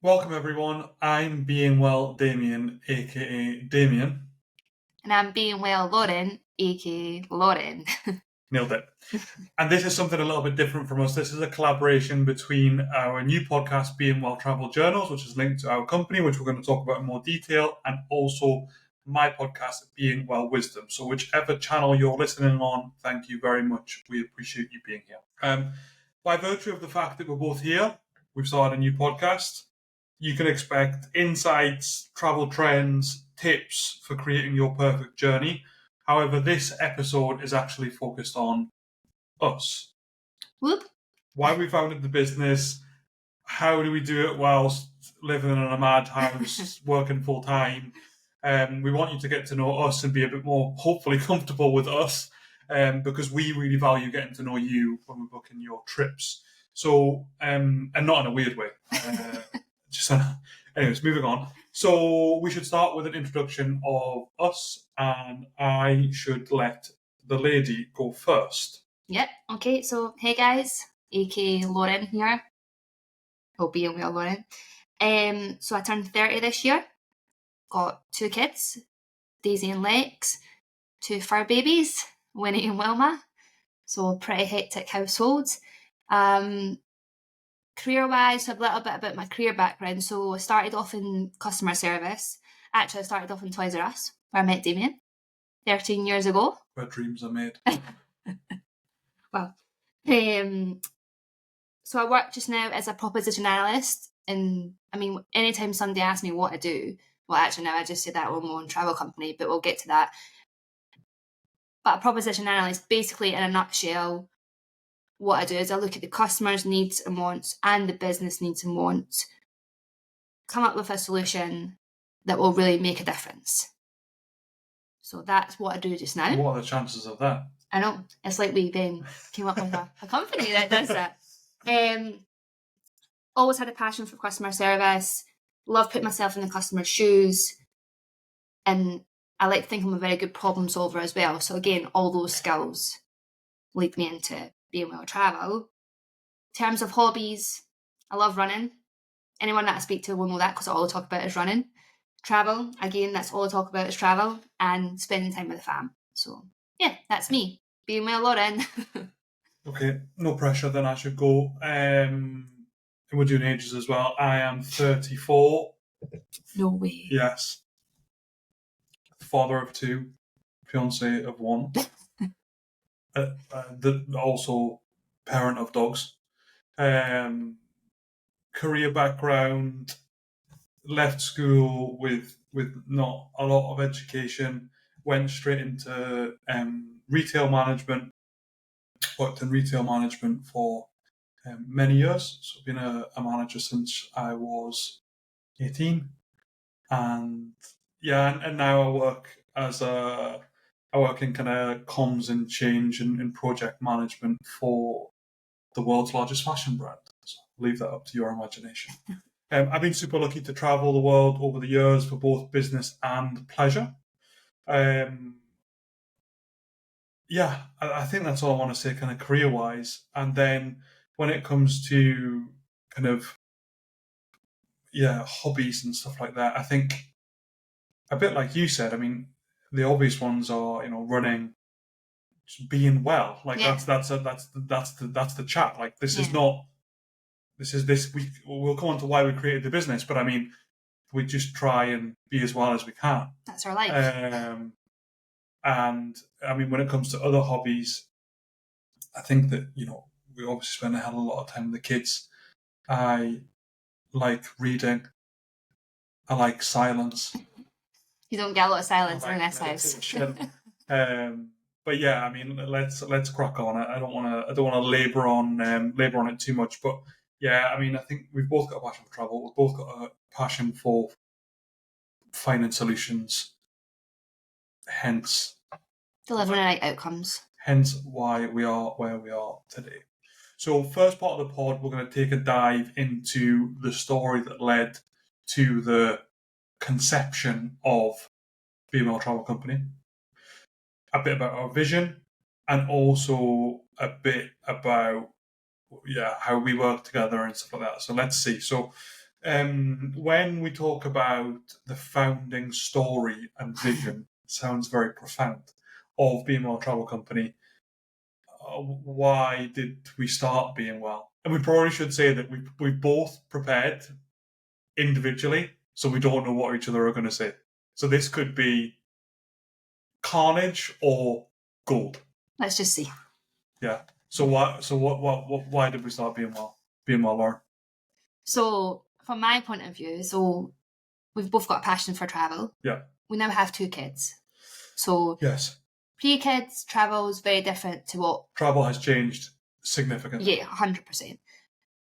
Welcome everyone, I'm Being Well Damien, aka Damien. And I'm Being Well Lauren, aka Lauren. Nailed it. And this is something a little bit different from us. This is a collaboration between our new podcast, Being Well Travel Journals, which is linked to our company, which we're going to talk about in more detail, and also my podcast, Being Well Wisdom. So whichever channel you're listening on, thank you very much. We appreciate you being here. By virtue of the fact that we're both here, we've started a new podcast. You can expect insights, travel trends, tips for creating your perfect journey. However, this episode is actually focused on us. Whoop. Why we founded the business, how do we do it whilst living in a mad house, working full time. We want you to get to know us and be a bit more, hopefully, comfortable with us, because we really value getting to know you when we're booking your trips. So, and not in a weird way. Anyways, moving on. So we should start with an introduction of us, and I should let the lady go first. Yep. Okay. So, hey guys, aka Lauren here. Or Being Well Lauren. So I turned 30 this year. Got 2 kids, Daisy and Lex, 2 fur babies, Winnie and Wilma. So pretty hectic household. Career-wise, a little bit about my career background. So I started off in customer service. Actually, I started off in Toys R Us, where I met Damien 13 years ago. Where dreams are made. Well, so I work just now as a proposition analyst. And I mean, anytime somebody asks me what I do, well, actually, now I just say that I own my own travel company, but we'll get to that. But a proposition analyst, basically, in a nutshell, what I do is I look at the customer's needs and wants and the business needs and wants, come up with a solution that will really make a difference. So that's what I do just now. What are the chances of that? I know. It's like we then came up with a company that does that. Always had a passion for customer service, love putting myself in the customer's shoes, and I like to think I'm a very good problem solver as well. So again, all those skills lead me into being well travel. In terms of hobbies, I love running. Anyone that I speak to will know that because all I talk about is running. Travel, again, that's all I talk about is travel and spending time with the fam. So yeah, that's me. Being well Lauren. Okay, no pressure, then I should go. And we're doing ages as well. I am 34. No way. Yes. Father of 2, fiance of 1. Also parent of dogs. Career background, left school with not a lot of education, went straight into retail management, worked in retail management for many years. So I've been a manager since I was 18. And yeah, and now I work in kind of comms and change and project management for the world's largest fashion brand. So I'll leave that up to your imagination. I've been super lucky to travel the world over the years for both business and pleasure. Yeah, I think that's all I want to say kind of career-wise. And then when it comes to kind of, hobbies and stuff like that, I think a bit like you said, I mean, the obvious ones are, running, just being well. Like that's the chat. Like we'll come on to why we created the business, but I mean, we just try and be as well as we can. That's our life. And I mean, when it comes to other hobbies, I think that, we obviously spend a hell of a lot of time with the kids. I like reading. I like silence. You don't get a lot of silence in this house. But yeah, I mean, let's crack on. I don't want to labor on it too much. But yeah, I mean, I think we've both got a passion for travel. We've both got a passion for finding solutions. Hence, delivering right outcomes. Hence why we are where we are today. So first part of the pod, we're going to take a dive into the story that led to the conception of BML Travel Company, a bit about our vision, and also a bit about how we work together and stuff like that. So let's see. So When we talk about the founding story and vision, sounds very profound, of Being Well Travel Company. Why did we start Being Well? And we probably should say that we both prepared individually, so we don't know what each other are going to say. So this could be carnage or gold. Let's just see. Yeah. So why did we start Being Well? Being Well, Lauren? So from my point of view, so we've both got a passion for travel. Yeah. We now have 2 kids. So yes, pre-kids, travel is very different to what... Travel has changed significantly. Yeah, 100%.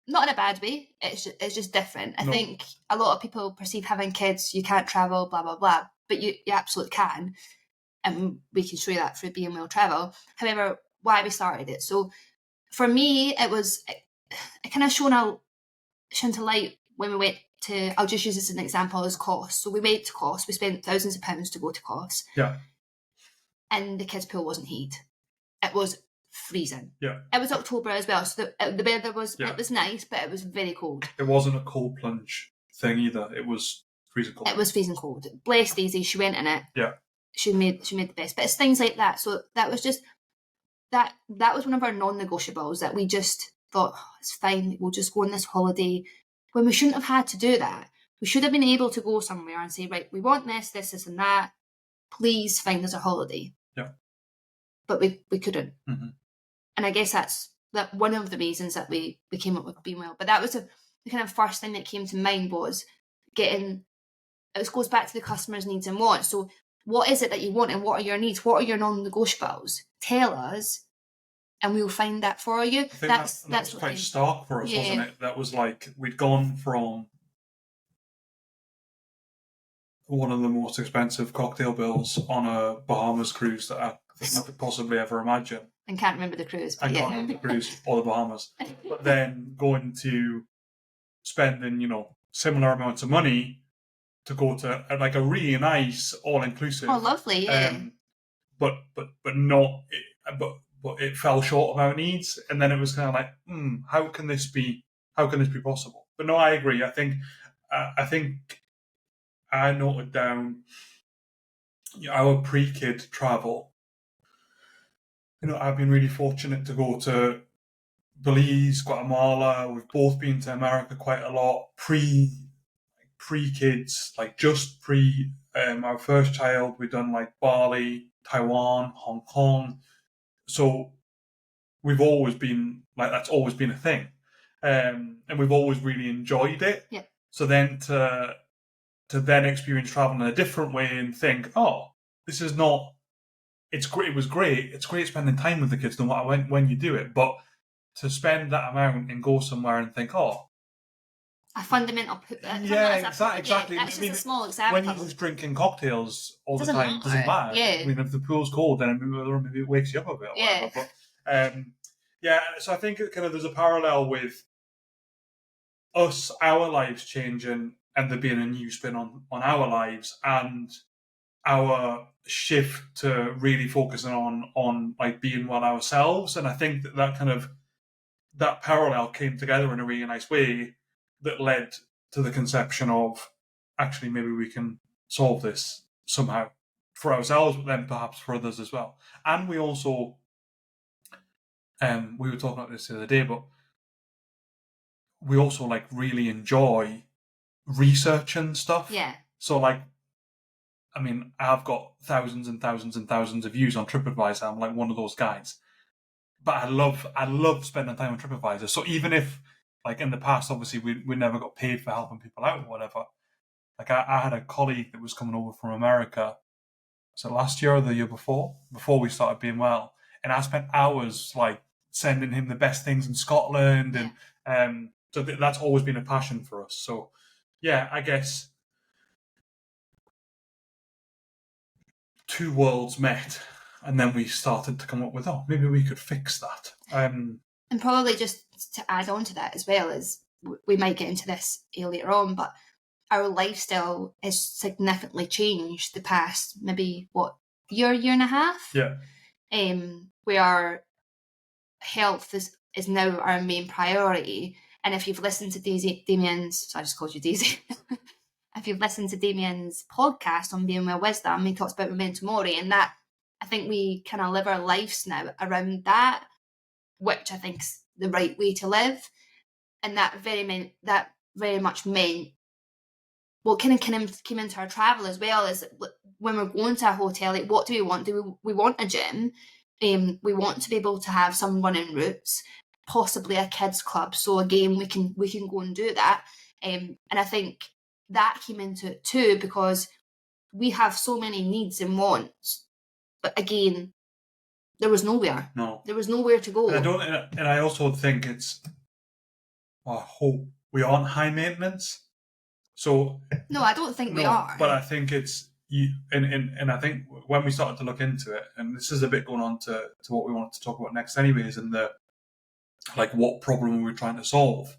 Not in a bad way. It's just different. I think a lot of people perceive having kids, you can't travel, blah, blah, blah. But you absolutely can. And we can show you that through Being Well Travel. However, why we started it. So for me, it kind of shone to light when we went to, I'll just use this as an example, as Kos. So we went to Kos. We spent thousands of pounds to go to Kos. Yeah. And the kids' pool wasn't heated. It was freezing. Yeah. It was October as well, so the weather was it was nice, but it was very cold. It wasn't a cold plunge thing either. It was freezing cold. It was freezing cold. Bless Daisy, she went in it. Yeah. She made the best. But it's things like that. So that was just that was one of our non-negotiables that we just thought, oh, it's fine, we'll just go on this holiday. When we shouldn't have had to do that. We should have been able to go somewhere and say, right, we want this, and that. Please find us a holiday. Yeah. But we couldn't. Mm-hmm. And I guess that's one of the reasons that we came up with Being Well. But that was the kind of first thing that came to mind was it goes back to the customer's needs and wants. So what is it that you want and what are your needs? What are your non-negotiables? Tell us and we'll find that for you. I think that was quite stark for us, wasn't it? That was like, we'd gone from one of the most expensive cocktail bills on a Bahamas cruise that I think I could possibly ever imagine. And can't remember the cruise. I can't remember the cruise or the Bahamas. But then going to spending, similar amounts of money to go to like a really nice all-inclusive. Oh, lovely, yeah. But it fell short of our needs, and then it was kind of like, how can this be possible? But no, I agree. I think I noted down our pre-kid travel. I've been really fortunate to go to Belize, Guatemala. We've both been to America quite a lot. Pre-kids, like just pre our first child, we've done like Bali, Taiwan, Hong Kong. So we've always been like, that's always been a thing, and we've always really enjoyed it. Yeah. So then to then experience travel in a different way and think, oh, this is not. It's great. It was great. It's great spending time with the kids, no matter when you do it. But to spend that amount and go somewhere and think, oh, a fundamental. Exactly. That's just a small example. When you're just drinking cocktails all the time, it doesn't matter. Yeah. I mean, if the pool's cold, then maybe it wakes you up a bit. Or whatever. But so I think kind of there's a parallel with us, our lives changing, and there being a new spin on our lives, and our shift to really focusing on like being well ourselves. And I think that parallel came together in a really nice way that led to the conception of, actually, maybe we can solve this somehow for ourselves, but then perhaps for others as well. And we also, we were talking about this the other day, but we also like really enjoy researching stuff. Yeah. So like, I mean, I've got thousands and thousands and thousands of views on TripAdvisor. I'm like one of those guys. But I love spending time on TripAdvisor. So even if, like in the past, obviously we never got paid for helping people out or whatever. Like I had a colleague that was coming over from America. Was it last year or the year before we started Being Well? And I spent hours like sending him the best things in Scotland, and so that's always been a passion for us. So yeah, I guess two worlds met, and then we started to come up with, maybe we could fix that. And probably just to add on to that as well, is we might get into this later on, but our lifestyle has significantly changed the past maybe year and a half. Yeah. Where health is now our main priority, And if you've listened to Damien's, so I just called you Daisy. If you've listened to Damien's podcast on Being Well Wisdom, he talks about memento mori, and that I think we kind of live our lives now around that, which I think is the right way to live. And that very much meant what kind of came into our travel as well is when we're going to a hotel, like what do we want? Do we want a gym? We want to be able to have some running routes, possibly a kids club. So again, we can go and do that. And I think that came into it too, because we have so many needs and wants, but again, there was nowhere. No, there was nowhere to go. And I also think I hope we aren't high maintenance. So no, I don't think we are. But I think it's you, and I think when we started to look into it, and this is a bit going on to what we wanted to talk about next, anyways, and the like, what problem we were trying to solve.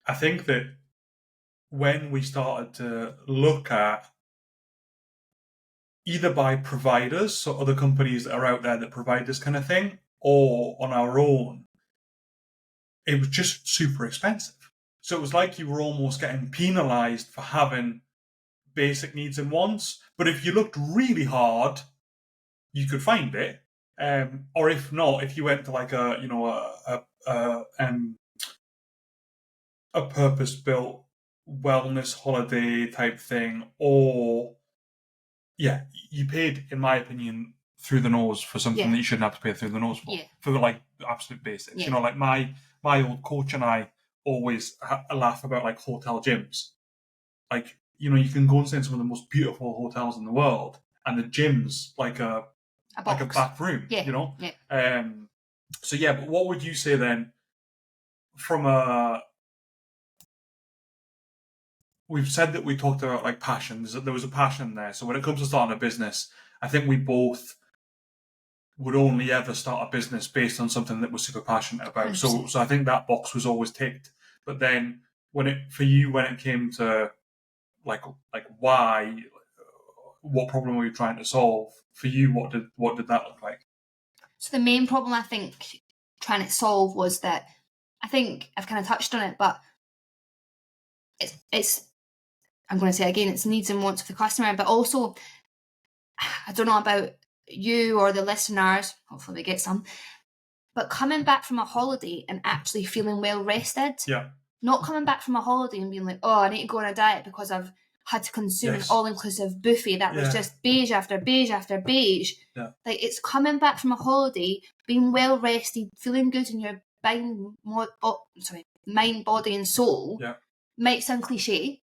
I think that when we started to look at either by providers, so other companies that are out there that provide this kind of thing, or on our own, it was just super expensive. So it was like you were almost getting penalized for having basic needs and wants. But if you looked really hard, you could find it. Or if not, if you went to like a purpose-built wellness holiday type thing, or you paid, in my opinion, through the nose for something that you shouldn't have to pay through the nose for. For like absolute basics. You know, like my old coach and I always laugh about like hotel gyms. Like, you know, you can go and stay in some of the most beautiful hotels in the world, and the gym's like a back room. You know. So but what would you say then? We've said that we talked about like passions. There was a passion there. So when it comes to starting a business, I think we both would only ever start a business based on something that we're super passionate about. 100%. So I think that box was always ticked. But then when it came to like why, what problem were you trying to solve? For you, what did that look like? So the main problem I think trying to solve was that, I think I've kind of touched on it, but it's I'm going to say again, it's needs and wants of the customer, but also, I don't know about you or the listeners, hopefully we get some, but coming back from a holiday and actually feeling well rested. Not coming back from a holiday and being like, oh, I need to go on a diet because I've had to consume an all-inclusive buffet that was just beige after beige after beige. Like, it's coming back from a holiday, being well rested, feeling good in your mind, body and soul. Might sound cliche,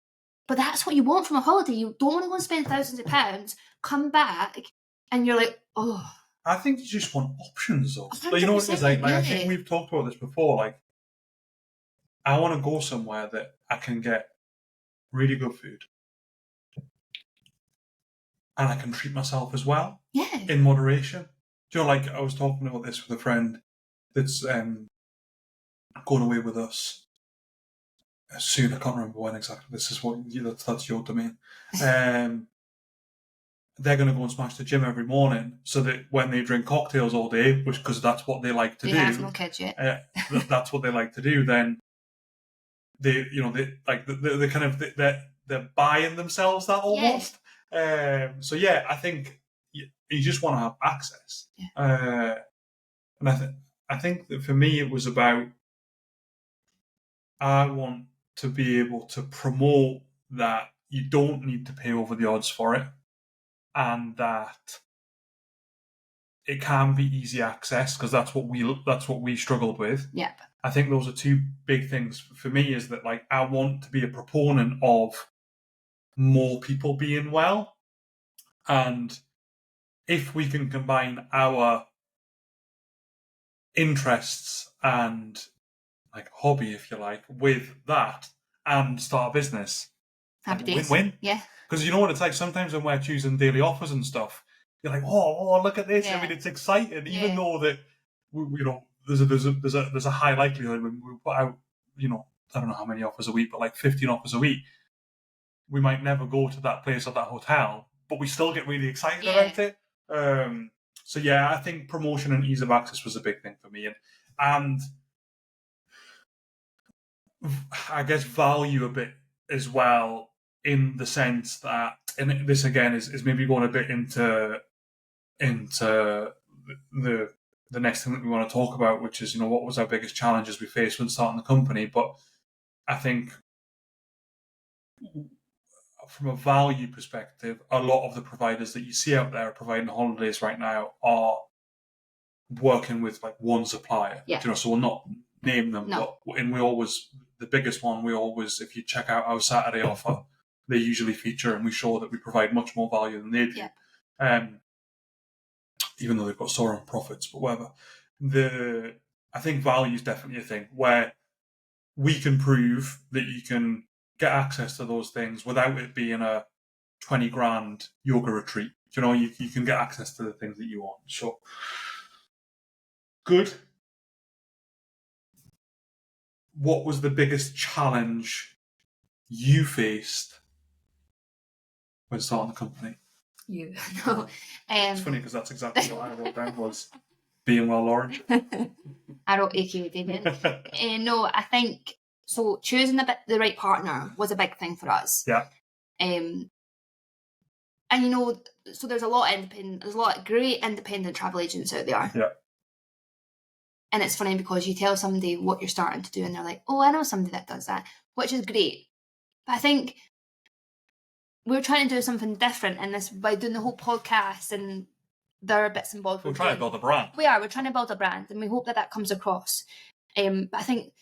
but that's what you want from a holiday. You don't want to go and spend thousands of pounds, come back, and you're like, oh. I think you just want options, though. But you know what it is? Like, I think we've talked about this before. Like, I want to go somewhere that I can get really good food, and I can treat myself as well. In moderation. Do you know, like, I was talking about this with a friend that's going away with us soon. I can't remember when exactly. This is that's your domain. They're going to go and smash the gym every morning, so that when they drink cocktails all day, because that's what they like to do. They have no kids yet. That's what they like to do. Then they're buying themselves that almost. So I think you just want to have access. And I think that for me it was about, I want to be able to promote that you don't need to pay over the odds for it, and that it can be easy access, because that's what we struggled with. I think those are two big things for me, is that like, I want to be a proponent of more people being well, and if we can combine our interests and like hobby, if you like, with that and start a business, happy days. Win-win. Because you know what it's like, sometimes when we're choosing daily offers and stuff, you're like, oh, look at this. I mean, it's exciting, even though that there's a high likelihood when we put out, I don't know how many offers a week, but like 15 offers a week, we might never go to that place or that hotel, but we still get really excited about it. So I think promotion and ease of access was a big thing for me, and I guess, value a bit as well, in the sense that, and this again is maybe going a bit into the next thing that we want to talk about, which is, what was our biggest challenges we faced when starting the company. But I think from a value perspective, a lot of the providers that you see out there providing holidays right now are working with like one supplier. Yeah. So we'll not name them, No. but the biggest one, if you check out our Saturday offer, they usually feature, and we show that we provide much more value than they do. Yeah. Even though they've got soaring profits, but whatever. I think value is definitely a thing where we can prove that you can get access to those things without it being a 20 grand yoga retreat. You can get access to the things that you want. So, good. What was the biggest challenge you faced when starting the company? No. It's funny because that's exactly what I wrote down was being well, Lauren. I wrote AKA Damien. No, I think so. Choosing the right partner was a big thing for us. Yeah. And so there's a lot of great independent travel agents out there. Yeah. And it's funny because you tell somebody what you're starting to do and they're like, oh, I know somebody that does that, which is great. But I think we're trying to do something different in this by doing the whole podcast, and there are bits and bobs. We're trying to build a brand. We're trying to build a brand, and we hope that comes across. But I think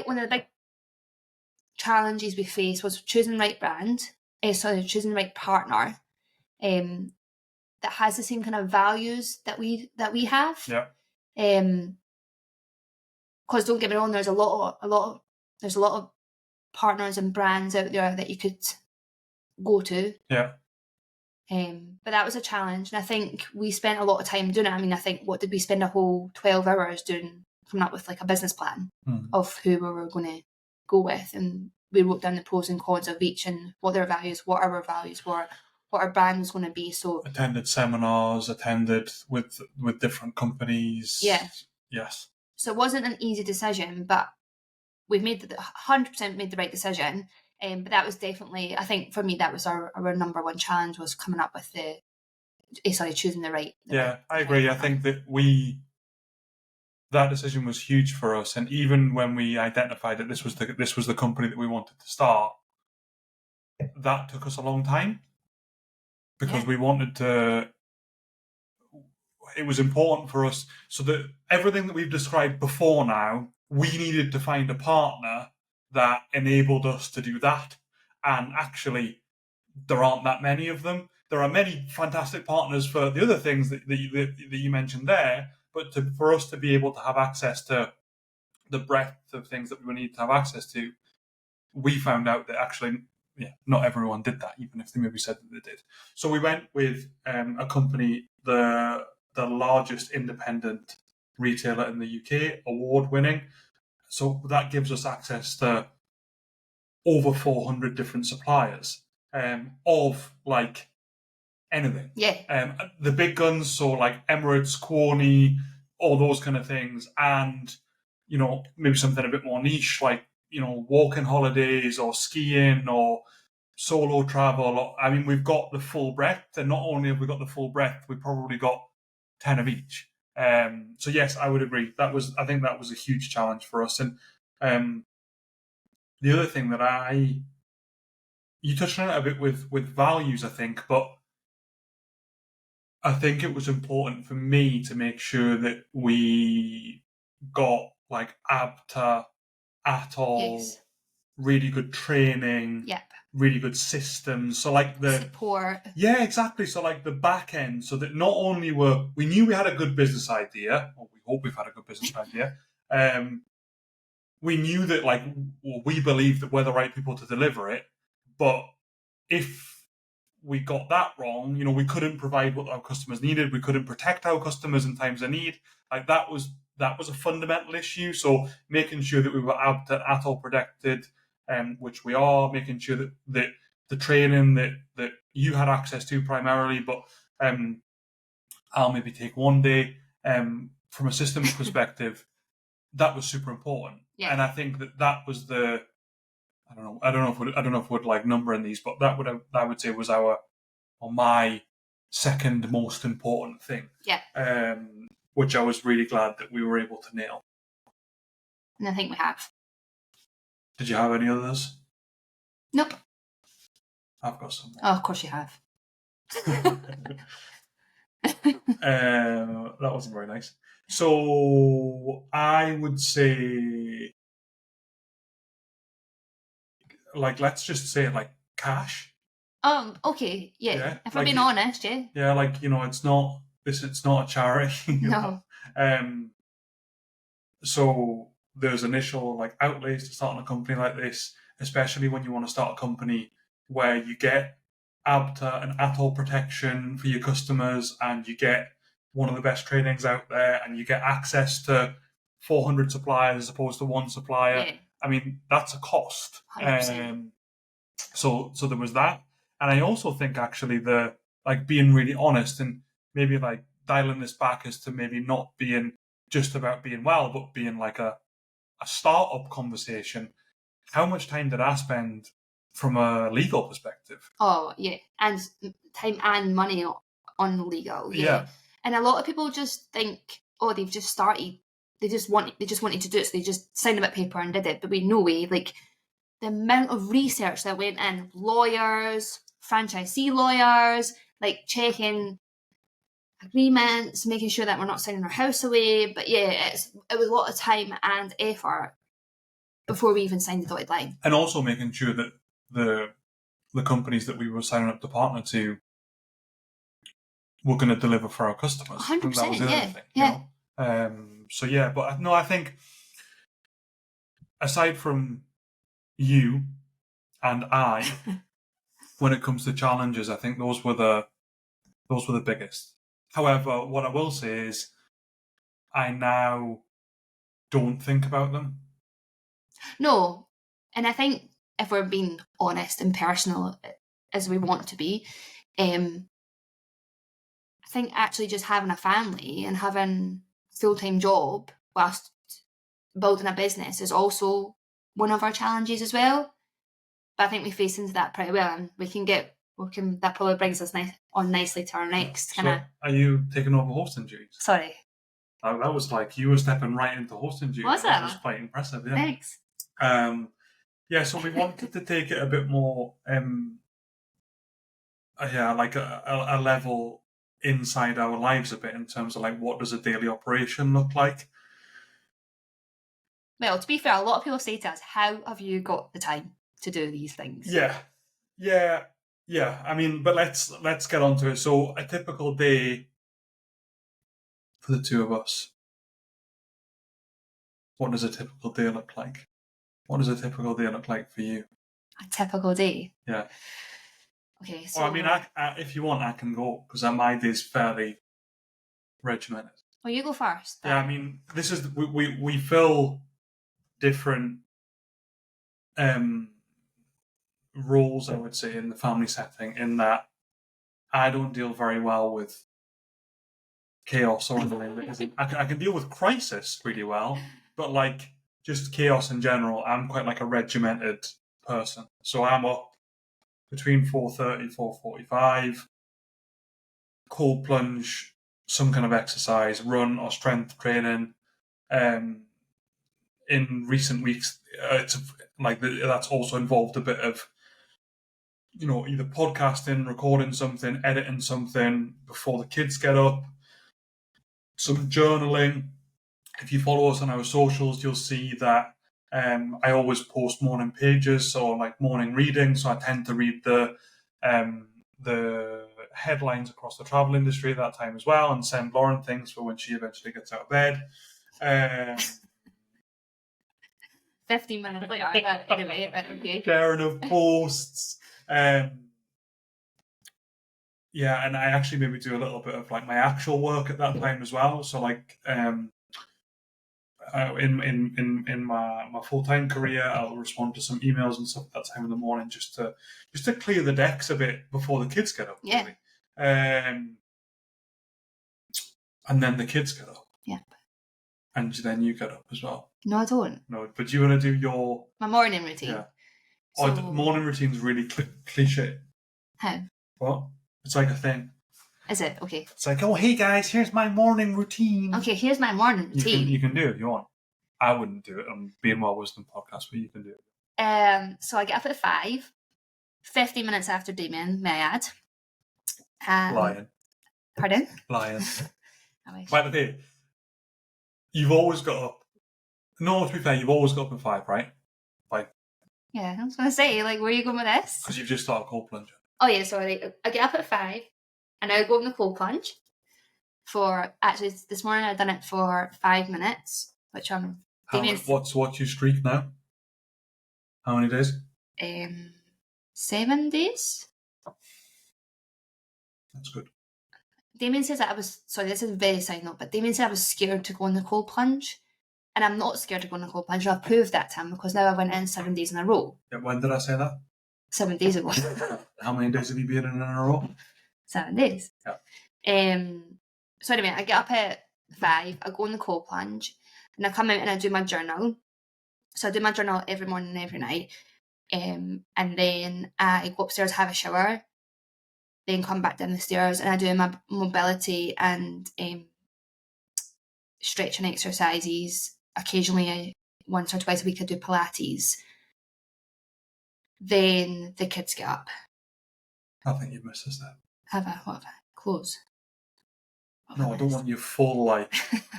one of the big challenges we faced was choosing the right choosing the right partner that has the same kind of values that we have. Yeah. Because don't get me wrong, there's a lot of partners and brands out there that you could go to. Yeah. But that was a challenge, and I think we spent a lot of time doing it. I mean, I think, what did we spend a whole 12 hours doing, coming up with like a business plan of who we were going to go with, and we wrote down the pros and cons of each and what their values, what our values were, what our brand was going to be. So attended seminars, attended with different companies. Yeah. Yes. So it wasn't an easy decision, but we've 100% made the right decision. But that was definitely, I think for me, that was our number one challenge, was coming up with choosing the right. I agree. I think that that decision was huge for us, and even when we identified that this was the company that we wanted to start, that took us a long time because we wanted to. It was important for us, so that everything that we've described before now, we needed to find a partner that enabled us to do that. And actually, there aren't that many of them. There are many fantastic partners for the other things that you mentioned there, but for us to be able to have access to the breadth of things that we need to have access to, we found out that actually, not everyone did that, even if they maybe said that they did. So we went with a company, the largest independent retailer in the UK, award-winning. So that gives us access to over 400 different suppliers of like anything. Yeah. The big guns, so like Emirates, Quorny, all those kind of things, and maybe something a bit more niche, like walking holidays or skiing or solo travel. I mean, we've got the full breadth, and not only have we got the full breadth, we've probably got 10 of each. So yes, I would agree. I think that was a huge challenge for us. And the other thing that you touched on it a bit with values, I think, but I think it was important for me to make sure that we got like ABTA, ATOL, really good training, really good systems. So like the support. Yeah, exactly. So like the back end, so that not only we knew we had a good business idea, or we hope we've had a good business idea. We knew that we believed that we're the right people to deliver it, but if we got that wrong, we couldn't provide what our customers needed. We couldn't protect our customers in times of need. Like that was a fundamental issue. So making sure that we were ATOL protected, which we are, making sure that the training that you had access to primarily, but I'll maybe take one day. From a systems perspective, that was super important. Yeah. And I think that was the, I don't know if we'd like numbering these, but I would say was my second most important thing. Yeah. Which I was really glad that we were able to nail. And I think we have. Did you have any others? Nope. I've got some more. Oh, of course you have. That wasn't very nice. So I would say, like, let's just say like cash. Okay, yeah. If we're like, being honest, yeah. Yeah, like, it's not a charity. No. So there's initial like outlays to starting a company like this, especially when you want to start a company where you get ABTA and ATOL protection for your customers, and you get one of the best trainings out there, and you get access to 400 suppliers as opposed to one supplier. Yeah. I mean, that's a cost. 100%. So there was that. And I also think actually being really honest and maybe like dialing this back as to maybe not being just about being well, but being like a startup conversation. How much time did I spend from a legal perspective? Oh, yeah. And time and money on legal. Yeah. And a lot of people just think, oh, they've just started. They just wanted to do it, so they just signed a bit of paper and did it. But no way. Like, the amount of research that went in, lawyers, franchisee lawyers, like checking agreements, making sure that we're not signing our house away. But yeah, it was a lot of time and effort before we even signed the dotted line. And also making sure that the companies that we were signing up to partner to were going to deliver for our customers. 100%, that was the other thing. Yeah. So yeah, but no, I think aside from you and I, when it comes to challenges, I think those were the biggest. However, what I will say is I now don't think about them. No. And I think if we're being honest and personal as we want to be, I think actually just having a family and having a full-time job whilst building a business is also one of our challenges as well. But I think we face into that pretty well, and that probably brings us on nicely to our next kind of. So are you taking over hosting duties? Sorry. That was like you were stepping right into hosting duties. Was it? That was quite impressive. Yeah. Thanks. Yeah. So we wanted to take it a bit more, like a level inside our lives a bit in terms of like what does a daily operation look like. Well, to be fair, a lot of people say to us, "How have you got the time to do these things?" Yeah. I mean, but let's get on to it. So a typical day for the two of us. What does a typical day look like? What does a typical day look like for you? A typical day? Yeah. Okay, so... Well, I mean, if you want, I can go, because my day's fairly regimented. Well, you go first. Yeah, I mean, this is... We fill different roles, I would say, in the family setting, in that I don't deal very well with chaos or anything. I can deal with crisis really well, but like just chaos in general, I'm quite like a regimented person. So I'm up between 4:30, 4:45, cold plunge, some kind of exercise, run or strength training. In recent weeks, it's like that's also involved a bit of, either podcasting, recording something, editing something before the kids get up, some journaling. If you follow us on our socials, you'll see that I always post morning pages or like morning reading. So I tend to read the headlines across the travel industry at that time as well, and send Lauren things for when she eventually gets out of bed. 15 minutes later, anyway, okay. Sharing of posts. Yeah, and I actually maybe do a little bit of like my actual work at that time as well. So like in my full-time career, I'll respond to some emails and stuff at that time in the morning just to clear the decks a bit before the kids get up. Yeah. Really. And then the kids get up. Yeah. and then you get up as well. No, I don't. No, but do you want to do my morning routine? Yeah. So, Morning routine's really cliche. How? What? It's like a thing. Is it? Okay. It's like, oh, hey guys, here's my morning routine. Okay, here's my morning routine. You can do it if you want. I wouldn't do it on Being Well Wisdom podcast, but you can do it. So I get up at 5, 15 minutes after Damien, may I add. Lion. Pardon? Lion. I wish. By the way, you've always got up. No, to be fair, you've always got up at 5, right? Yeah, I was going to say, like, where are you going with this? Because you've just started cold plunge. Oh, yeah, sorry. I get up at 5, and I go in the cold plunge actually, this morning I've done it for 5 minutes, which What's your streak now? How many days? 7 days. That's good. Damien says that this is a very side note, but Damien said I was scared to go in the cold plunge. And I'm not scared to go in the cold plunge. I've proved that to him because now I went in 7 days in a row. Yeah, when did I say that? 7 days ago. How many days have you been in a row? 7 days. Yeah. So anyway, I get up at 5, I go in the cold plunge, and I come out and I do my journal. So I do my journal every morning and every night. And then I go upstairs, have a shower, then come back down the stairs, and I do my mobility and stretching exercises. Occasionally, once or twice a week, I do Pilates. Then the kids get up. I think you've missed a step. Have I? What have I? Clothes. No, I don't want you full like.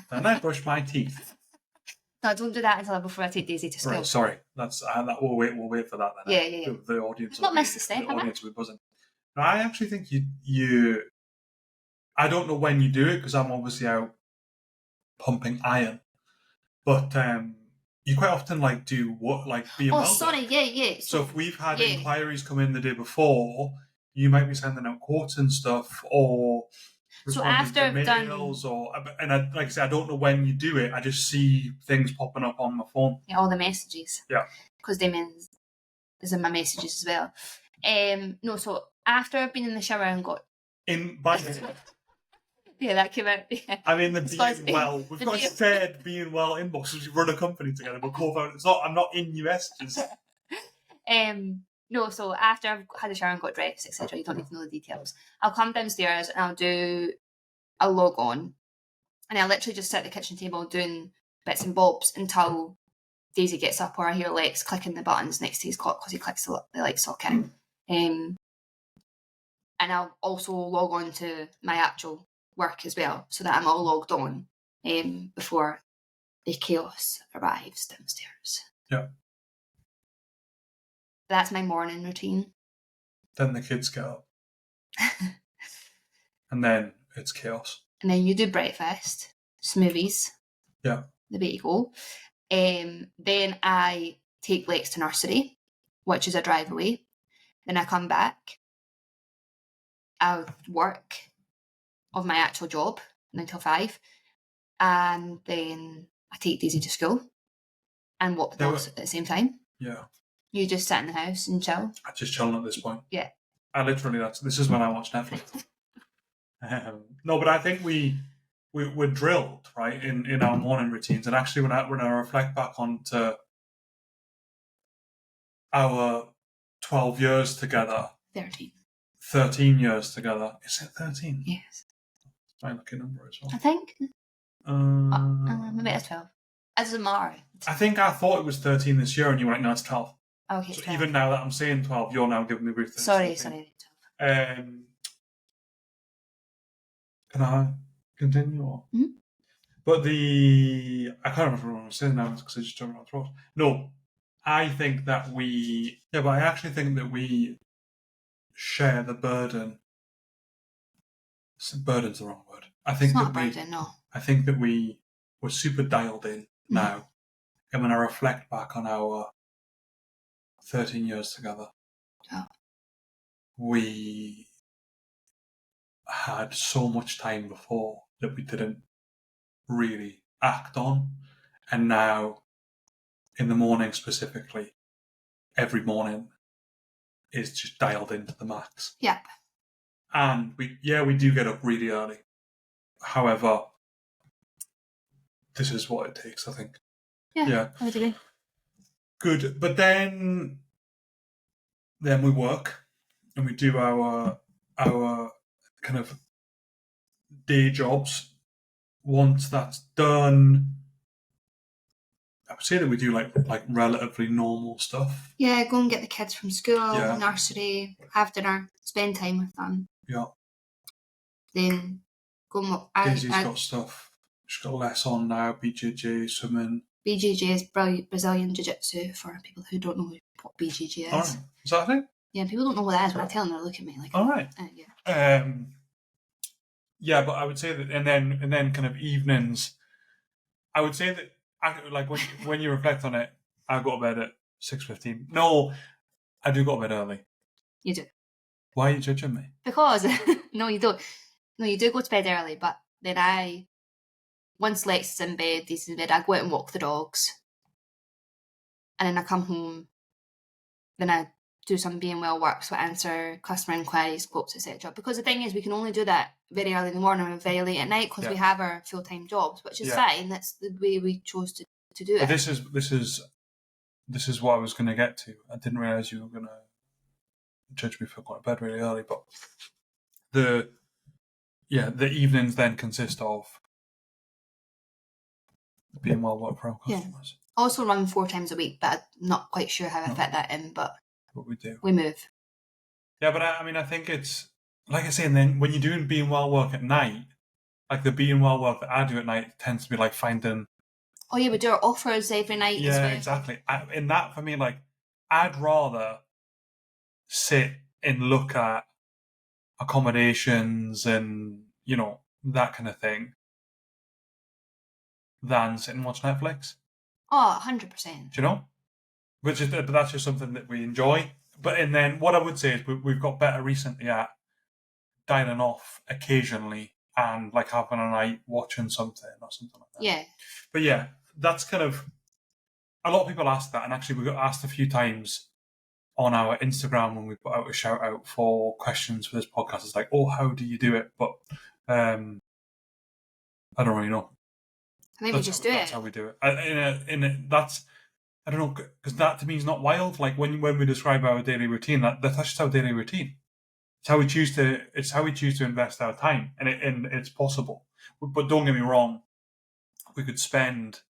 And I brush my teeth. No, don't do that until before I take Daisy to school. Right, sorry. That's that. We'll wait for that then. Yeah. The audience. Not missed a step. The audience will be buzzing. No, I actually think you. I don't know when you do it because I'm obviously out pumping iron, but you quite often do what be. Oh, sorry. Yeah. So if we've had inquiries come in the day before, you might be sending out quotes and stuff, or so after I've mails, like I said, I don't know when you do it. I just see things popping up on my phone. Yeah, all the messages. Yeah, because Damien is in my messages as well. No, so after I've been in the shower and got in by. Yeah, that came out. Yeah. I mean, we've got shared Being Well inbox. We run a company together. We're co-founders. I'm not in your messages. No, so after I've had a shower and got dressed, etc., you don't need to know the details. I'll come downstairs and I'll log on, and I literally just sit at the kitchen table doing bits and bobs until Daisy gets up, or I hear Lex clicking the buttons next to his clock because he clicks the light socket. And I'll also log on to my actual work as well, so that I'm all logged on before the chaos arrives downstairs. Yeah. That's my morning routine. Then the kids get up. And then it's chaos. And then you do breakfast, smoothies. Yeah. The way you go. Then I take Lex to nursery, which is a drive away. Then I come back. I'll work of my actual job 9 till 5. And then I take Daisy to school and walk the dogs at the same time. Yeah. You just sit in the house and chill? I'm just chilling at this point. Yeah. This is when I watch Netflix. No, but I think we're drilled, right, in our morning routines. And actually, when I reflect back onto our 12 years together. 13 years together. Is it 13? Yes. It's my lucky number as well. I think. Maybe it's 12. It doesn't matter. I think I thought it was 13 this year, and you were like, no, it's 12. Okay, so 12. Even now that I'm saying 12, you're now giving me brief. Sorry. 12. Can I continue? Or? Mm-hmm. But I can't remember what I was saying now because I just jumped my throat. No, I think that but I actually think that we share the burden. Burden's the wrong word. I think it's not a burden, no. I think that we're super dialed in now. And when I reflect back on our 13 years together, we had so much time before that we didn't really act on. And now, in the morning specifically, every morning is just dialed into the max. Yep. And we do get up really early. However, this is what it takes, I think. Yeah. I would agree. Good. But then we work and we do our kind of day jobs. Once that's done, I would say that we do like relatively normal stuff. Yeah, go and get the kids from school, Yeah. nursery, have dinner, spend time with them. Yeah. Then go and walk. Daisy's got stuff. She's got less on now, BJJ, swimming. BJJ is Brazilian Jiu-Jitsu, for people who don't know what BJJ is. All right. Is that a thing? Yeah, people don't know what that is. When I tell them, they look at me like... All right. Yeah. Yeah, but I would say that, and then kind of evenings, I would say that, like when you reflect on it, I go to bed at 6:15. No, I do go to bed early. You do. Why are you judging me? Because, no, you don't. No, you do go to bed early, but then once Lex is in bed, Daisy's in bed, I go out and walk the dogs. And then I come home, then I do some being well work, so I answer customer inquiries, quotes, etc. Because the thing is, we can only do that very early in the morning or very late at night because we have our full-time jobs, which is fine. That's the way we chose to do it. This is what I was going to get to. I didn't realise you were going to judge me for going to bed really early, but the evenings then consist of being well worked for our customers. Yeah. Also run 4 times a week, but I'm not quite sure how I fit that in, but we do. We move. Yeah, but I think it's, like I say, and then when you're doing being well work at night, like the being well work that I do at night tends to be like finding... Oh yeah, we do our offers every night as well. Yeah, exactly. In that, for me, like, I'd rather sit and look at accommodations and, that kind of thing than sit and watch Netflix. Oh, 100%. Do you know? But that's just something that we enjoy. And then what I would say is we've got better recently at dining off occasionally and like having a night watching something or something like that. Yeah. But yeah, that's kind of... A lot of people ask that, and actually we got asked a few times on our Instagram when we put out a shout out for questions for this podcast. It's like, oh, how do you do it? But I don't really know. I think we just do it. That's how we do it. That's, I don't know, because that to me is not wild. Like when we describe our daily routine, that's just our daily routine. It's how we choose to invest our time, and it's possible. But don't get me wrong, we could spend,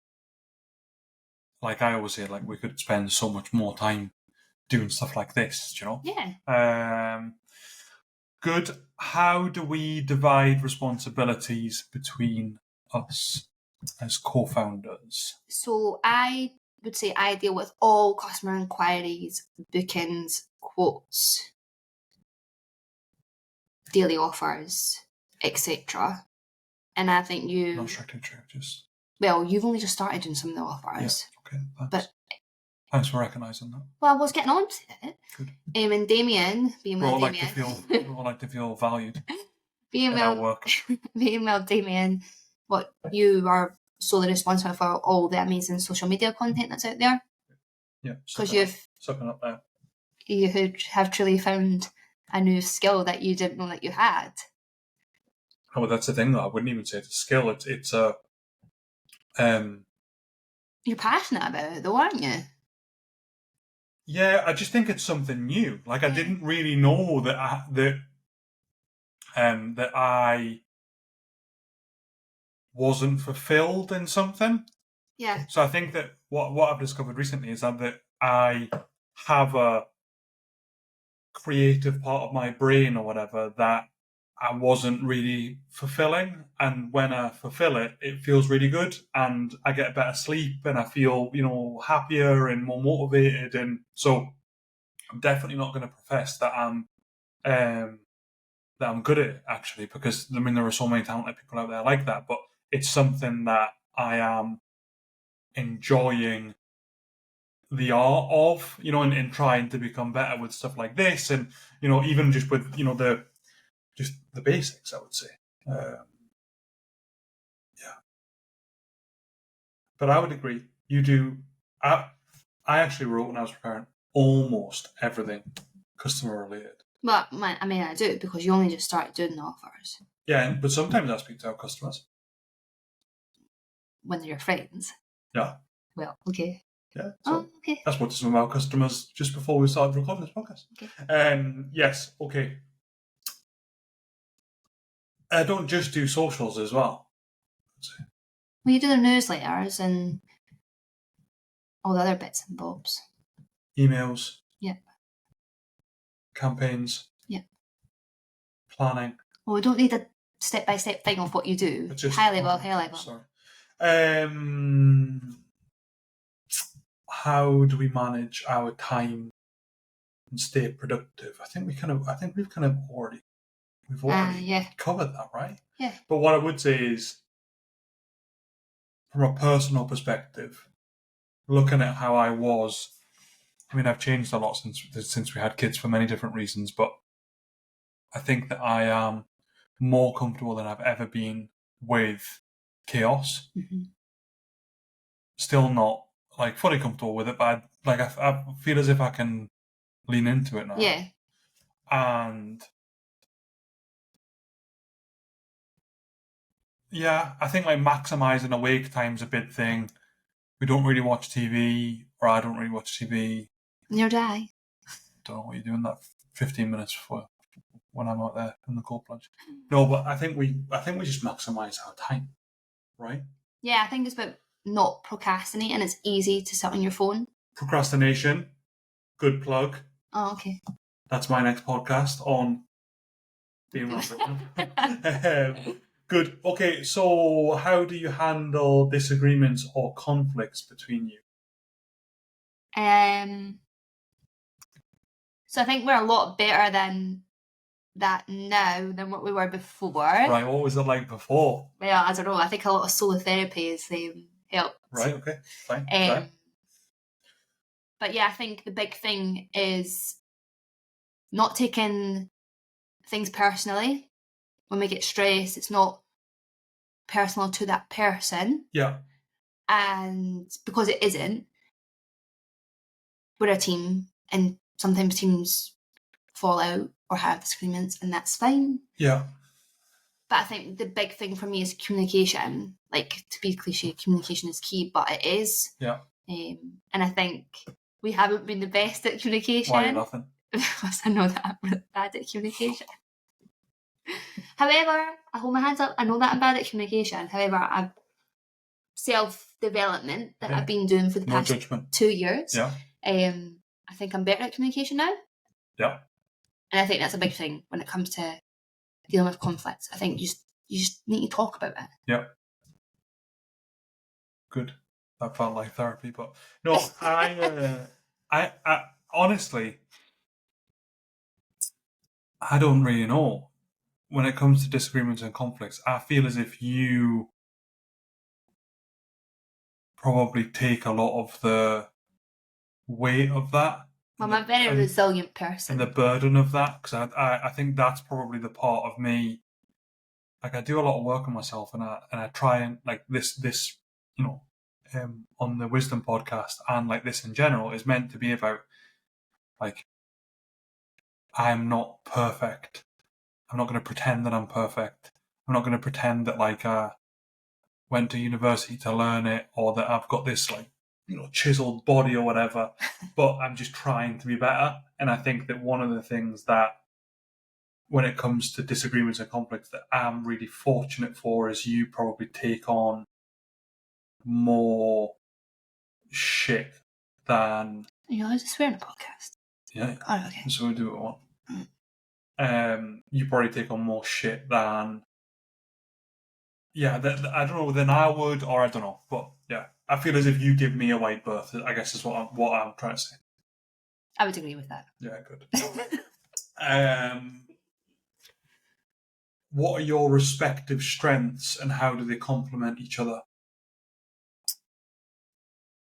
like I always say, like we could spend so much more time doing stuff like this, you know? Yeah. Good. How do we divide responsibilities between us as co-founders? So I would say I deal with all customer inquiries, bookings, quotes, daily offers, etc. And I think you... Not strictly true, just... Well, you've only just started doing some of the offers. Yeah, okay, thanks. But thanks for recognising that. Well, I was getting on to it. Good. And Damien, being well Damien... We all like to feel valued being in our work. Being well Damien, what you are solely responsible for all the amazing social media content that's out there. Yeah, because sucking up there. You have truly found a new skill that you didn't know that you had. Oh, well, that's the thing, though. I wouldn't even say it's a skill. It's a... You're passionate about it, though, aren't you? Yeah, I just think it's something new. Like, I didn't really know that I wasn't fulfilled in something. Yeah. So I think that what I've discovered recently is that I have a creative part of my brain or whatever that I wasn't really fulfilling, and when I fulfill it, it feels really good, and I get better sleep, and I feel happier and more motivated. And so I'm definitely not going to profess that I'm good at it, actually, because there are so many talented people out there like that. But it's something that I am enjoying the art of, and trying to become better with stuff like this, and even just with the basics, I would say. Yeah. But I would agree. You do. I actually wrote when I was preparing almost everything customer related. But I do, because you only just started doing the offers. Yeah, but sometimes I speak to our customers. when they're your friends. Yeah. Well, okay. Yeah. So okay. I spoke to some of our customers just before we started recording this podcast. Okay. Yes. Okay. I don't just do socials as well. Well, you do the newsletters and all the other bits and bobs. Emails. Yeah. Campaigns. Yeah. Planning. Well, we don't need a step-by-step thing of what you do. Just high level. Sorry. How do we manage our time and stay productive? I think we've already covered that, right? Yeah. But what I would say is, from a personal perspective, looking at how I was, I mean, I've changed a lot since we had kids for many different reasons, but I think that I am more comfortable than I've ever been with chaos. Mm-hmm. Still not like fully comfortable with it, but I feel as if I can lean into it now. Yeah. And yeah, I think like maximizing awake time's a big thing. We don't really watch TV, or I don't really watch TV. Nor do I. Don't know what you're doing that 15 minutes for when I'm out there in the cold plunge. No, but I think we just maximize our time, right? Yeah, I think it's about not procrastinating. It's easy to sit on your phone. Procrastination, good plug. Oh, okay. That's my next podcast on being good. Okay, so how do you handle disagreements or conflicts between you? So I think we're a lot better than that now than what we were before. Right, what was it like before? Well, I don't know. I think a lot of solo therapy has helped. Right, okay, fine. But yeah, I think the big thing is not taking things personally. When we get stressed, it's not personal to that person. Yeah. And because it isn't, we're a team, and sometimes teams fall out or have disagreements, and that's fine. Yeah. But I think the big thing for me is communication. Like, to be cliche, communication is key, but it is. Yeah. And I think we haven't been the best at communication. Why are you laughing? Because I know that I'm really bad at communication. However, I hold my hands up. I know that I'm bad at communication. However, I've self-development that I've been doing for the past 2 years. Yeah. I think I'm better at communication now. Yeah. And I think that's a big thing when it comes to dealing with conflicts. I think you just need to talk about it. Yeah. Good. That felt like therapy, but no, I honestly, I don't really know. When it comes to disagreements and conflicts, I feel as if you probably take a lot of the weight of that. I'm a very resilient person. And the burden of that, because I think that's probably the part of me. Like, I do a lot of work on myself, and I try and, like, this on the Wisdom podcast, and like this in general is meant to be about, like, I'm not perfect. I'm not going to pretend that I'm perfect. I'm not going to pretend that, like, I went to university to learn it, or that I've got this, like, chiseled body or whatever, but I'm just trying to be better. And I think that one of the things that, when it comes to disagreements and conflicts, that I'm really fortunate for is you probably take on more shit than... You're allowed to swear in a podcast? Yeah. Oh, okay. So we do it all. You probably take on more shit than... Yeah, I don't know, than I would, or I don't know. But yeah, I feel as if you give me a wide berth, I guess is what I'm trying to say. I would agree with that. Yeah, good. What are your respective strengths and how do they complement each other?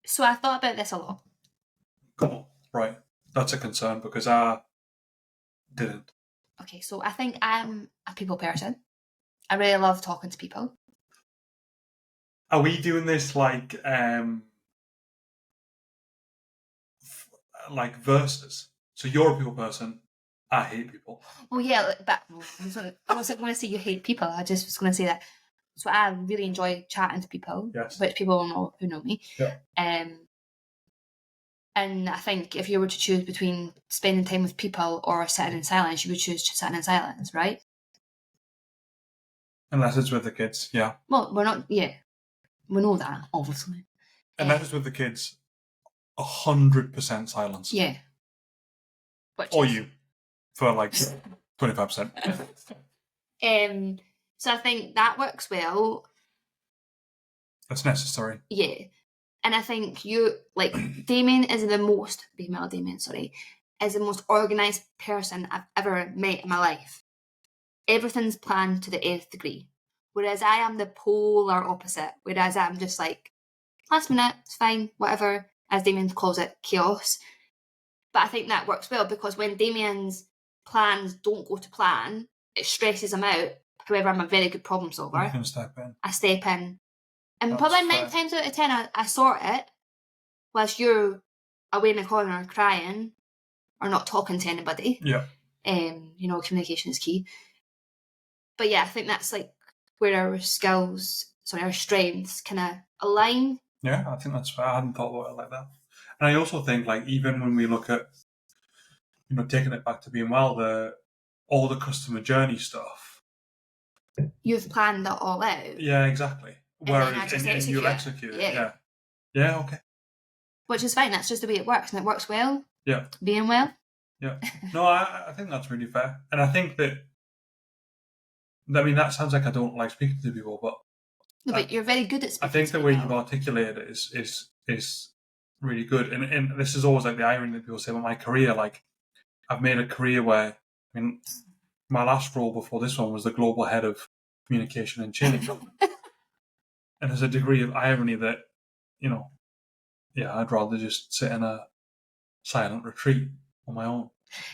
So I thought about this a lot. Come on. Right. That's a concern because I didn't. Okay, so I think I'm a people person. I really love talking to people. Are we doing this like versus? So you're a people person. I hate people. Well, yeah, but I wasn't going to say you hate people. I just was going to say that So I really enjoy chatting to people, Yes. which people will know who know me. Yeah. And I think if you were to choose between spending time with people or sitting in silence, you would choose sitting in silence, right? Unless it's with the kids, yeah. Well, we're not, yeah. We know that, obviously. Unless it's with the kids, 100% silence. Yeah. Or you, for like 25%. So I think that works well. That's necessary. Yeah. And I think Damien is the most organised person I've ever met in my life. Everything's planned to the nth degree. Whereas I am the polar opposite. Whereas I'm just like, last minute, it's fine, whatever, as Damien calls it, chaos. But I think that works well because when Damien's plans don't go to plan, it stresses him out. However, I'm a very good problem solver. You can step in. I step in. And That's probably fair. 9 times out of 10, I sort it, whilst you're away in the corner crying or not talking to anybody. Yeah. Communication is key. But yeah, I think that's like where our strengths kind of align. Yeah, I think that's fair. I hadn't thought about it like that. And I also think, like, even when we look at, taking it back to being well, all the customer journey stuff. You've planned that all out. Yeah, exactly. Whereas and you'll execute it. Yeah. Yeah, okay. Which is fine. That's just the way it works, and it works well. Yeah. Being well. Yeah. No, I think that's really fair. And I think that that sounds like I don't like speaking to people, but no, but you're very good at speaking. I think the way you've articulated it is really good. And this is always like the irony that people say about my career. Like, I've made a career where, my last role before this one was the global head of communication and change. And there's a degree of irony that, I'd rather just sit in a silent retreat on my own.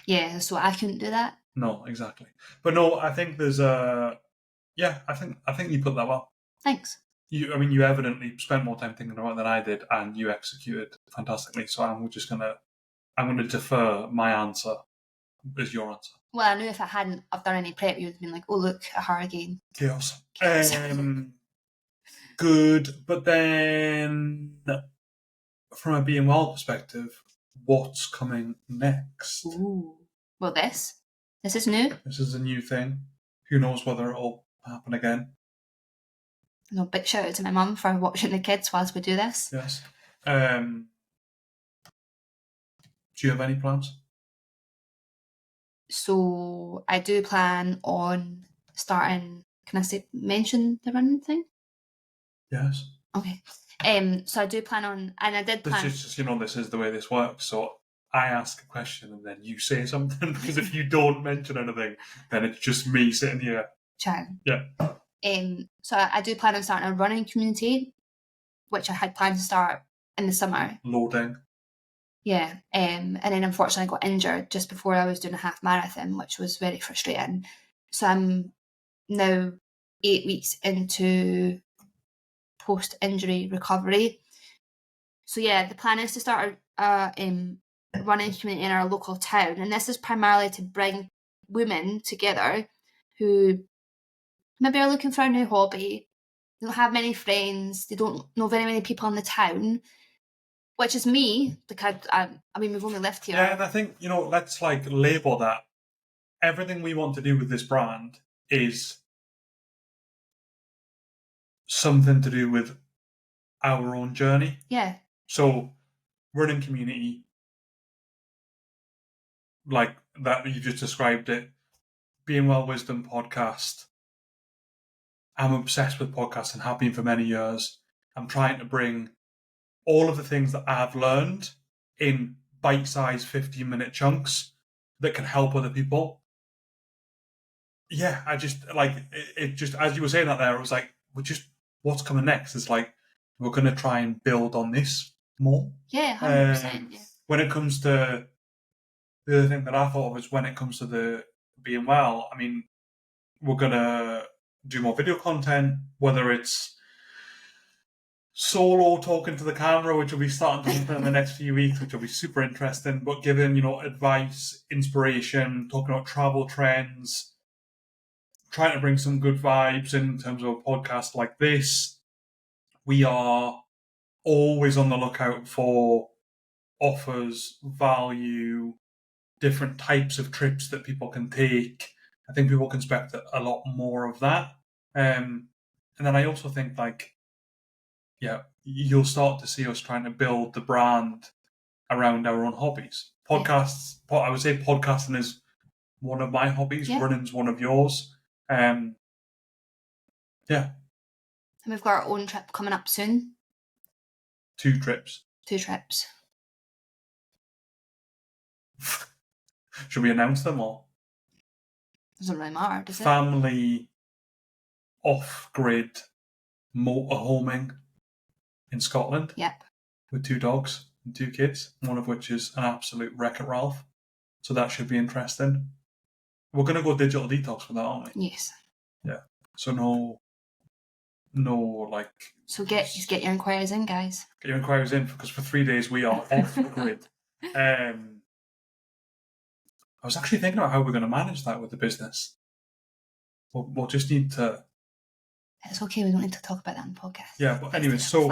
Yeah, so I couldn't do that. No, exactly. But no, I think there's I think you put that well. Thanks. You evidently spent more time thinking about it than I did, and you executed fantastically. So I'm gonna defer my answer as your answer. Well, I knew if I hadn't done any prep, you would have been like, "Oh, look at her again." Chaos. Good, but then from a being well perspective, what's coming next? Ooh. Well, this is new. This is a new thing. Who knows whether it'll happen again? No, big shout out to my mum for watching the kids whilst we do this. Yes. Do you have any plans? So I do plan on starting. Can I mention the running thing? Yes. Okay. So I do plan on, and I did plan. This is the way this works. So I ask a question and then you say something, because if you don't mention anything, then it's just me sitting here chatting. Yeah. So I do plan on starting a running community, which I had planned to start in the summer. Loading. Yeah. And then unfortunately I got injured just before I was doing a half marathon, which was very frustrating. So I'm now 8 weeks into post-injury recovery. So yeah, the plan is to start a running community in our local town, and this is primarily to bring women together who maybe are looking for a new hobby. They don't have many friends. They don't know very many people in the town, which is me, because we've only lived here. Yeah, and I think, let's label that. Everything we want to do with this brand is something to do with our own journey. Yeah. So, running community, like that you just described it, Being Well Wisdom podcast. I'm obsessed with podcasts and have been for many years. I'm trying to bring all of the things that I've learned in bite-sized 15-minute chunks that can help other people. Yeah, I just it just, as you were saying that there, it was like, what's coming next? It's like, we're going to try and build on this more. Yeah, 100%. Yeah. When it comes to the other thing that I thought of is when it comes to the being well, we're going to do more video content, whether it's solo talking to the camera, which will be starting to happen in the next few weeks, which will be super interesting, but giving, advice, inspiration, talking about travel trends, trying to bring some good vibes in terms of a podcast like this. We are always on the lookout for offers, value, different types of trips that people can take. I think people can expect a lot more of that. And then I also think, like, yeah, you'll start to see us trying to build the brand around our own hobbies. Podcasts, I would say podcasting is one of my hobbies, running's one of yours. And we've got our own trip coming up soon. 2 trips. 2 trips. Should we announce them or? Doesn't really matter, does it? Family off-grid motorhoming in Scotland. Yep. With 2 dogs and 2 kids, one of which is an absolute Wreck-It Ralph. So that should be interesting. We're going to go digital detox for that, aren't we? Yes. Yeah. So no, like... So get your inquiries in, guys. Get your inquiries in, because for 3 days we are off the grid. I was actually thinking about how we're going to manage that with the business. We'll just need to... It's okay, we don't need to talk about that on the podcast. Yeah, but anyway, so...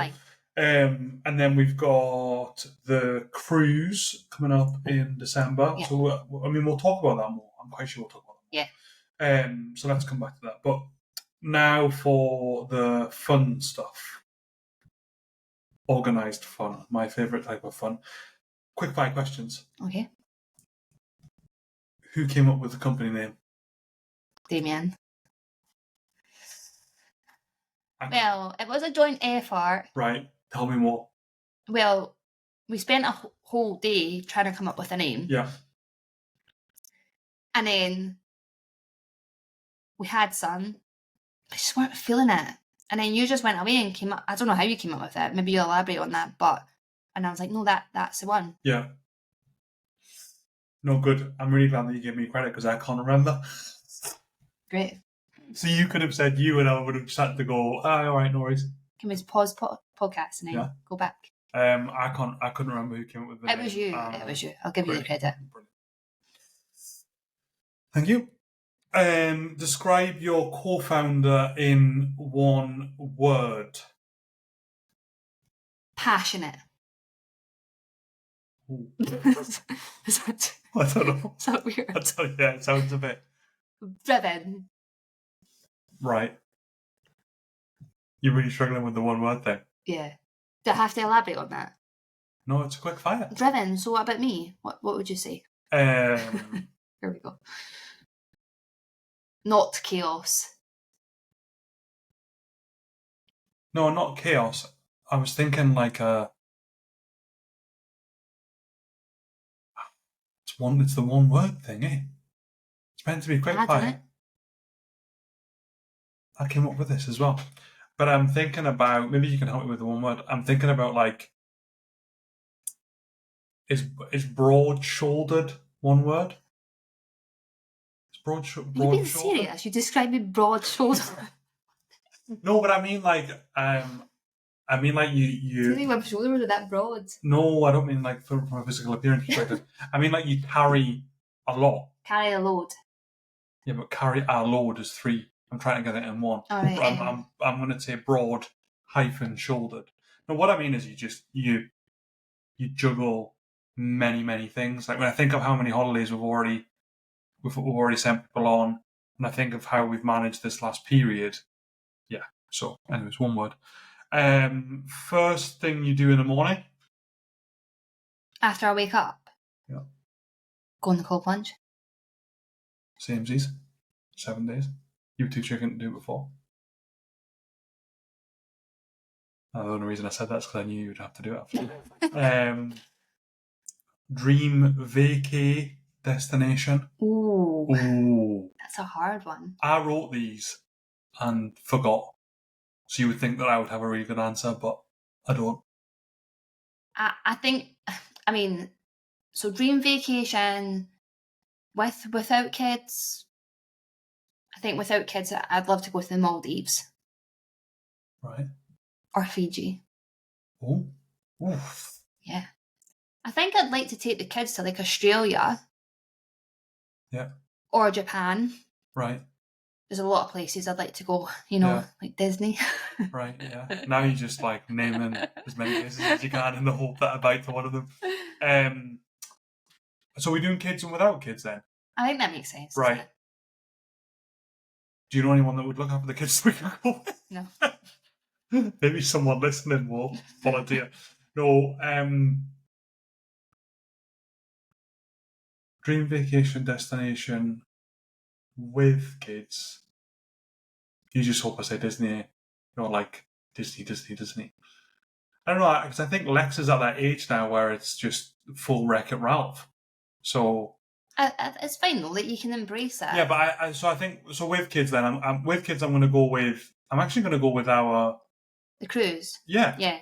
and then we've got the cruise coming up in December. Yeah. So, we'll talk about that more. I'm quite sure we'll talk about that more. Yeah. So let's come back to that. But now for the fun stuff. Organised fun. My favourite type of fun. Quickfire questions. Okay. Who came up with the company name? Damien. Well, it was a joint effort. Right. Tell me more. Well, we spent a whole day trying to come up with a name. Yeah. And then we had some, but just weren't feeling it. And then you just went away and came up. I don't know how you came up with it. Maybe you'll elaborate on that. And I was like, no, that's the one. Yeah. No, good. I'm really glad that you gave me credit, because I can't remember. Great. So you could have said you, and I would have just had to go, all right, no worries. Can we just pause podcast and then go back? I couldn't remember who came up with the name. It was you. I'll give you the credit. Brilliant. Thank you. Describe your co-founder in 1 word. Passionate. Is that... I don't know. Is that weird? Yeah, it sounds a bit... Driven. Right. You're really struggling with the 1 word thing. Yeah. Do I have to elaborate on that? No, it's a quick fire. Driven. So what about me? What would you say? Here we go. Not chaos. No, not chaos. I was thinking like it's the 1 word thing, eh? It's meant to be quick fire. I came up with this as well. But I'm thinking about, maybe you can help me with the 1 word. I'm thinking about, like, is broad-shouldered 1 word? Is broad-shouldered? You've been serious? You described me broad-shouldered. No, but I mean like you. Do you think my shoulders are that broad? No, I don't mean like from a physical appearance perspective. I mean like you carry a lot. Carry a load. Yeah, but carry a load is 3. I'm trying to get it in 1. All right, I'm going to say broad - shouldered. Now, what I mean is you juggle many things. Like when I think of how many holidays we've already sent people on, and I think of how we've managed this last period. Yeah. So, anyways, 1 word. First thing you do in the morning? After I wake up? Yeah. Go in the cold plunge. Samesies. 7 days. You 2 couldn't do it before. The only reason I said that is because I knew you'd have to do it after. Dream vacay destination. Ooh. That's a hard one. I wrote these and forgot. So you would think that I would have a really good answer, but I don't. I think, I mean, so dream vacation without kids. I think without kids, I'd love to go to the Maldives. Right. Or Fiji. Oh. Oof. Yeah. I think I'd like to take the kids to like Australia. Yeah. Or Japan. Right. there's a lot of places I'd like to go, you know, like Disney. Right, yeah. Now you're just like naming as many places as you can in the hope that I bite to one of them. So we're doing kids and without kids then? I think that makes sense. Right. Do you know anyone that would look after the kids we can go with? No. Maybe someone listening will volunteer. No, dream vacation destination with kids. You just hope I say Disney, not like Disney. I don't know, because I think Lex is at that age now where it's just full Wreck-It Ralph. So it's fine though that you can embrace that. yeah, but I think with kids then I'm with kids. I'm actually going to go with the cruise. Yeah,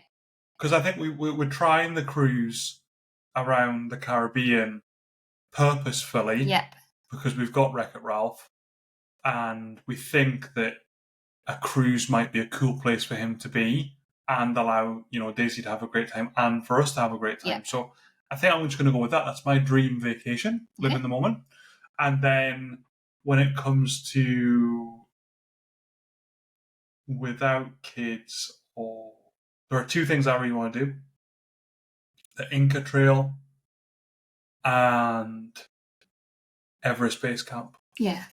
because I think we're trying the cruise around the Caribbean purposefully. Yep. Because we've got Wreck-It Ralph, and we think that a cruise might be a cool place for him to be and allow, Daisy to have a great time and for us to have a great time. Yep. So I think I'm just going to go with that. That's my dream vacation, live in the moment. And then when it comes to without kids, there are two things I really want to do. The Inca Trail and Everest Base Camp. Yeah.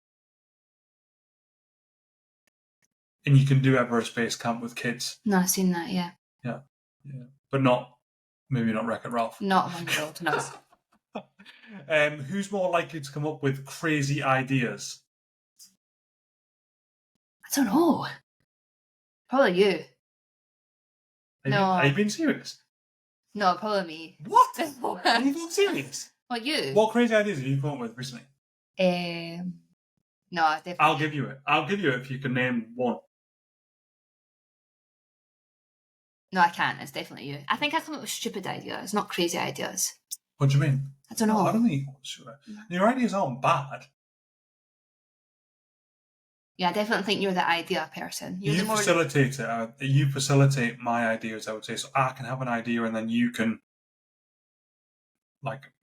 And you can do Everest Base Camp with kids. No, I've seen that, yeah. Yeah. But maybe not Wreck-It Ralph. Not 1-year-old, no. Who's more likely to come up with crazy ideas? I don't know. Probably you. Are you being serious? No, probably me. What? Are you being serious? Well, you. What crazy ideas have you come up with recently? No, definitely. I'll give you it if you can name one. No, I can't. It's definitely you. I think I come up with stupid ideas, not crazy ideas. What do you mean? I don't know. I don't think you come up with stupid. Your ideas aren't bad. Yeah, I definitely think you're the idea person. You facilitate it. You facilitate my ideas, I would say. So I can have an idea and then you can,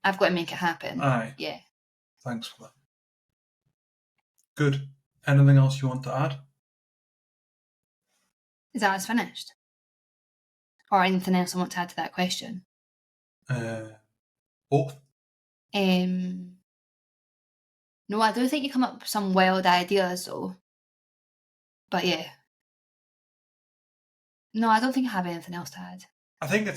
I've got to make it happen. Aye. Yeah. Thanks for that. Good. Anything else you want to add? Is that us finished? Or anything else I want to add to that question? Both. No, I do think you come up with some wild ideas though. But yeah. No, I don't think I have anything else to add. I think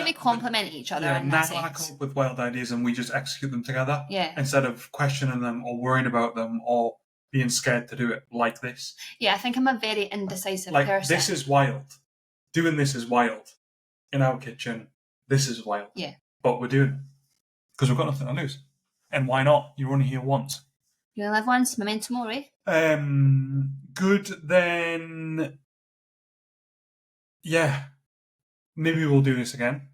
we complement each other in that sense. I come up with wild ideas and we just execute them together. Yeah. Instead of questioning them or worrying about them or being scared to do it like this. Yeah, I think I'm a very indecisive person. This is wild. Doing this is wild. In our kitchen, this is wild. Yeah. But we're doing it. Because we've got nothing to lose. And why not? You're only here once. You only live once, memento mori. Good, then... Yeah. Maybe we'll do this again.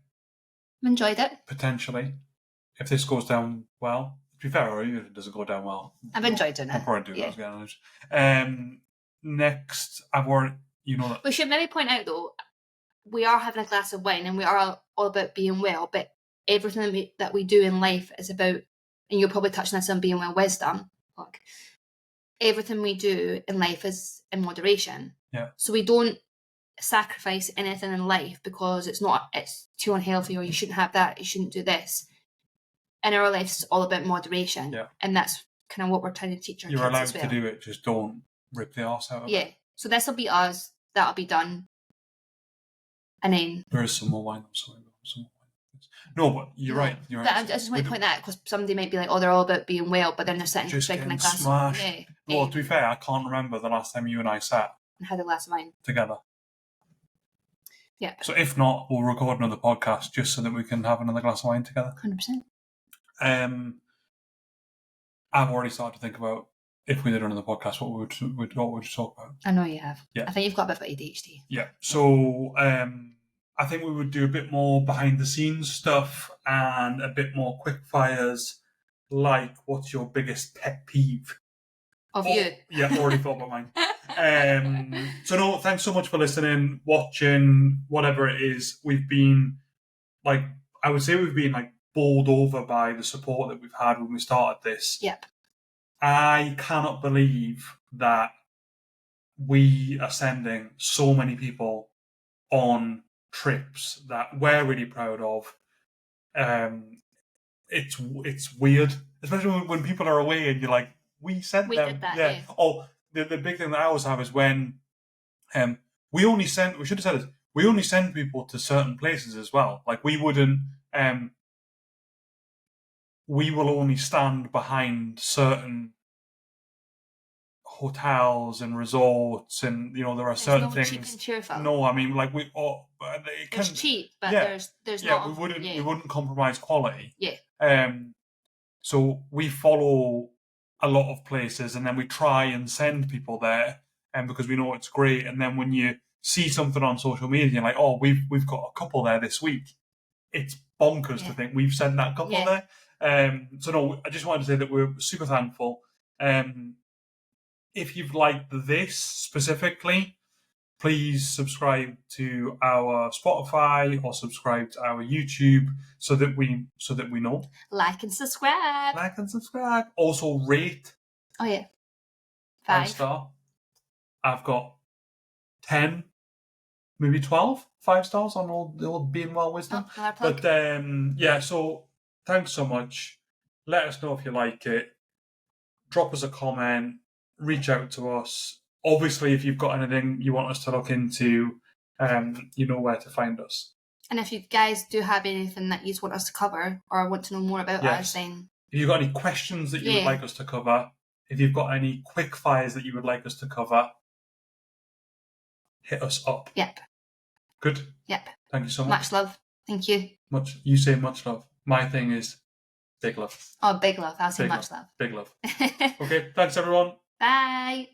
Enjoyed it. Potentially. If this goes down well. To be fair, or even if it doesn't go down well. I've enjoyed doing it. I'll probably do that again. Next, I've already... that... We should maybe point out, though, we are having a glass of wine and we are all about being well, but everything that we do in life is about, and you're probably touching this on being well wisdom, everything we do in life is in moderation. Yeah. So we don't sacrifice anything in life because it's too unhealthy or you shouldn't have that, you shouldn't do this. In our lives, it's all about moderation. Yeah. And that's kind of what we're trying to teach our kids as well. You're allowed to do it, just don't rip the arse out of it. Yeah. So this will be us, that'll be done. And then... There is some more wine. I'm sorry. No, but you're right. You're right. I just want to point that out because somebody might be like, they're all about being well, but then they're sitting just drinking getting a glass smashed. of wine. Well, to be fair, I can't remember the last time you and I sat and had a glass of wine together. Yeah. So if not, we'll record another podcast just so that we can have another glass of wine together. 100%. I've already started to think about if we did another podcast, what would we talk about? I know you have. Yeah. I think you've got a bit of ADHD. Yeah. So I think we would do a bit more behind the scenes stuff and a bit more quick fires, like what's your biggest pet peeve? Of you? Yeah, already thought about mine. So no, thanks so much for listening, watching, whatever it is. We've been I would say we've been bowled over by the support that we've had when we started this. Yep. I cannot believe that we are sending so many people on trips that we're really proud of. It's weird, especially when people are away and you're like, we sent We them. did that, yeah. Oh, the big thing that I always have is when we should have said this, we only send people to certain places as well. Like we wouldn't, we will only stand behind certain hotels and resorts, and there are certain no things. Cheap and cheerful. No, I mean, like there's cheap, but there's yeah, not. we wouldn't compromise quality. Yeah. So we follow a lot of places, and then we try and send people there, and because we know it's great. And then when you see something on social media, you're like, oh, we've got a couple there this week. It's bonkers to think we've sent that couple there. So no, I just wanted to say that we're super thankful. If you've liked this specifically, please subscribe to our Spotify or subscribe to our YouTube so that we know. Like and subscribe. Also rate. Oh yeah. 5 star. I've got 10, maybe 12 5-stars on the old Being Well wisdom. But so thanks so much. Let us know if you like it. Drop us a comment. Reach out to us. Obviously, if you've got anything you want us to look into, you know where to find us. And if you guys do have anything that you want us to cover or want to know more about us, then if you've got any questions that you would like us to cover, if you've got any quick fires that you would like us to cover, hit us up. Yep. Good? Yep. Thank you so much. Much love. Thank you. You say much love. My thing is big love. Oh, big love. I'll say much love. Big love. Okay, thanks everyone. Bye.